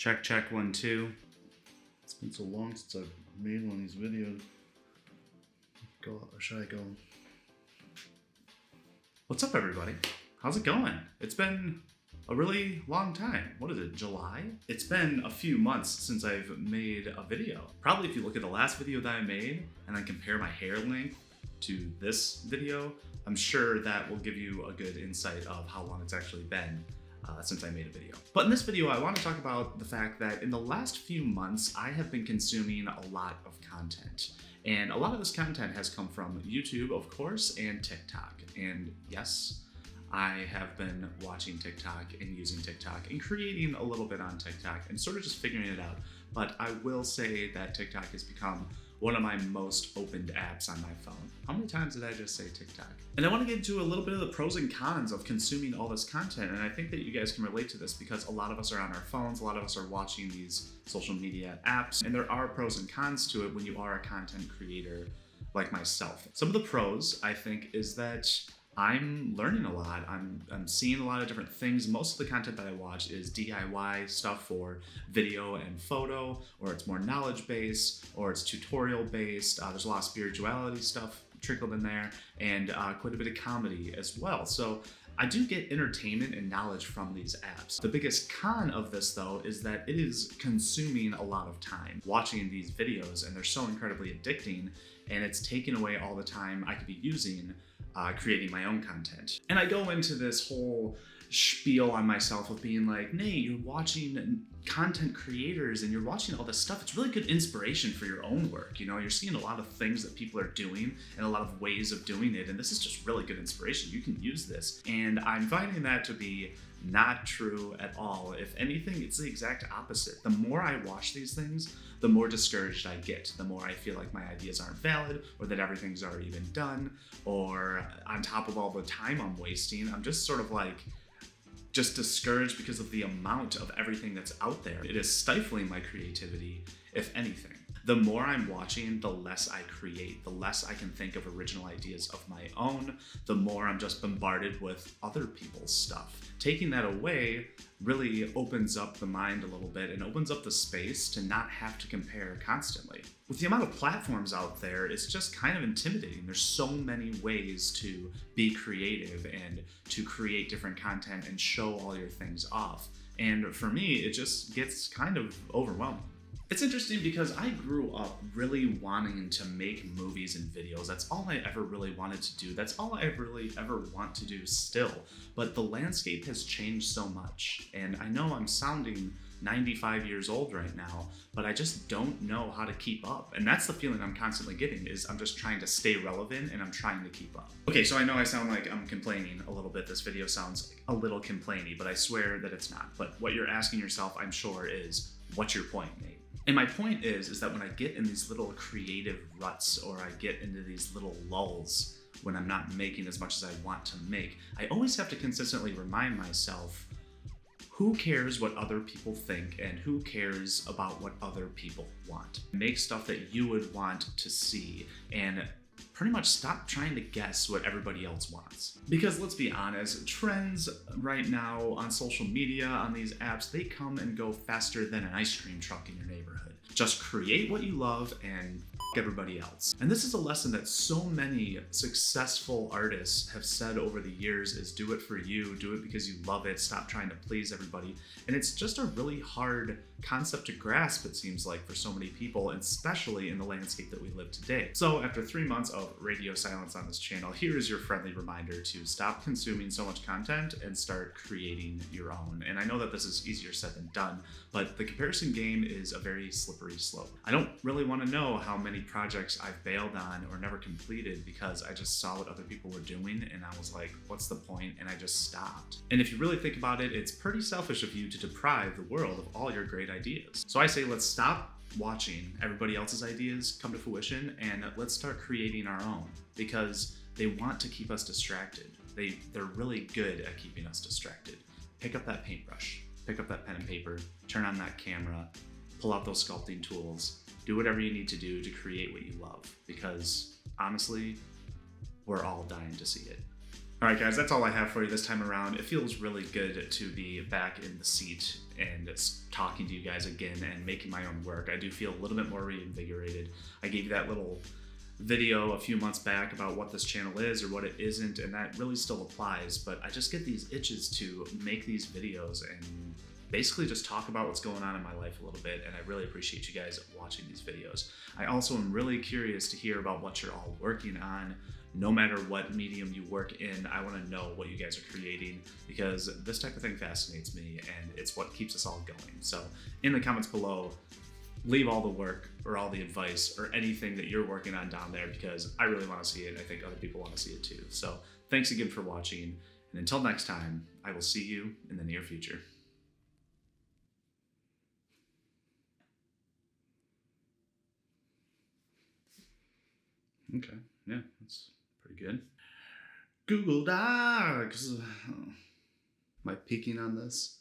Check, check, 1, 2. It's been so long since I've made one of these videos. Go, or should I go? What's up, everybody? How's it going? It's been a really long time. What is it, July? It's been a few months since I've made a video. Probably if you look at the last video that I made and then compare my hair length to this video, I'm sure that will give you a good insight of how long it's actually been since I made a video. But in this video, I want to talk about the fact that in the last few months, I have been consuming a lot of content. And a lot of this content has come from YouTube, of course, and TikTok. And yes, I have been watching TikTok and using TikTok and creating a little bit on TikTok and sort of just figuring it out. But I will say that TikTok has become one of my most opened apps on my phone. How many times did I just say TikTok? And I want to get into a little bit of the pros and cons of consuming all this content. And I think that you guys can relate to this because a lot of us are on our phones, a lot of us are watching these social media apps, and there are pros and cons to it when you are a content creator like myself. Some of the pros, I think, is that I'm learning a lot. I'm seeing a lot of different things. Most of the content that I watch is DIY stuff for video and photo, or it's more knowledge based, or it's tutorial based. There's a lot of spirituality stuff trickled in there, and quite a bit of comedy as well. So I do get entertainment and knowledge from these apps. The biggest con of this, though, is that it is consuming a lot of time watching these videos, and they're so incredibly addicting, and it's taking away all the time I could be using creating my own content. And I go into this whole spiel on myself of being like, Nate, you're watching content creators and you're watching all this stuff. It's really good inspiration for your own work. You know, you're seeing a lot of things that people are doing and a lot of ways of doing it. And this is just really good inspiration. You can use this. And I'm finding that to be not true at all. If anything, it's the exact opposite. The more I watch these things, the more discouraged I get, the more I feel like my ideas aren't valid, or that everything's already been done, or on top of all the time I'm wasting, I'm just sort of like, just discouraged because of the amount of everything that's out there. It is stifling my creativity, if anything. The more I'm watching, the less I create, the less I can think of original ideas of my own, the more I'm just bombarded with other people's stuff. Taking that away really opens up the mind a little bit and opens up the space to not have to compare constantly. With the amount of platforms out there, it's just kind of intimidating. There's so many ways to be creative and to create different content and show all your things off. And for me, it just gets kind of overwhelming. It's interesting because I grew up really wanting to make movies and videos. That's all I ever really wanted to do. That's all I really ever want to do still. But the landscape has changed so much. And I know I'm sounding 95 years old right now, but I just don't know how to keep up. And that's the feeling I'm constantly getting, is I'm just trying to stay relevant and I'm trying to keep up. Okay, so I know I sound like I'm complaining a little bit. This video sounds a little complainy, but I swear that it's not. But what you're asking yourself, I'm sure, is, what's your point, Nate? And my point is that when I get in these little creative ruts, or I get into these little lulls when I'm not making as much as I want to make, I always have to consistently remind myself, who cares what other people think and who cares about what other people want? Make stuff that you would want to see and pretty much stop trying to guess what everybody else wants. Because let's be honest, trends right now on social media, on these apps, they come and go faster than an ice cream truck in your neighborhood. Just create what you love and everybody else. And this is a lesson that so many successful artists have said over the years, is do it for you, do it because you love it, stop trying to please everybody. And it's just a really hard concept to grasp, it seems like, for so many people, and especially in the landscape that we live today. So after 3 months of radio silence on this channel, here is your friendly reminder to stop consuming so much content and start creating your own. And I know that this is easier said than done, but the comparison game is a very slippery slope. I don't really want to know how many projects I've bailed on or never completed because I just saw what other people were doing and I was like, what's the point? And I just stopped. And if you really think about it, it's pretty selfish of you to deprive the world of all your great ideas. So I say, let's stop watching everybody else's ideas come to fruition and let's start creating our own, because they want to keep us distracted. They're really good at keeping us distracted. Pick up that paintbrush, pick up that pen and paper, turn on that camera, pull out those sculpting tools, do whatever you need to do to create what you love, because honestly, we're all dying to see it. All right, guys, that's all I have for you this time around. It feels really good to be back in the seat and talking to you guys again and making my own work. I do feel a little bit more reinvigorated. I gave you that little video a few months back about what this channel is or what it isn't, and that really still applies, but I just get these itches to make these videos and basically just talk about what's going on in my life a little bit, and I really appreciate you guys watching these videos. I also am really curious to hear about what you're all working on. No matter what medium you work in, I want to know what you guys are creating, because this type of thing fascinates me and it's what keeps us all going. So in the comments below, leave all the work or all the advice or anything that you're working on down there, because I really want to see it. I think other people want to see it too. So thanks again for watching, and until next time, I will see you in the near future. Okay, yeah, that's pretty good. Google Docs. Am I peeking on this?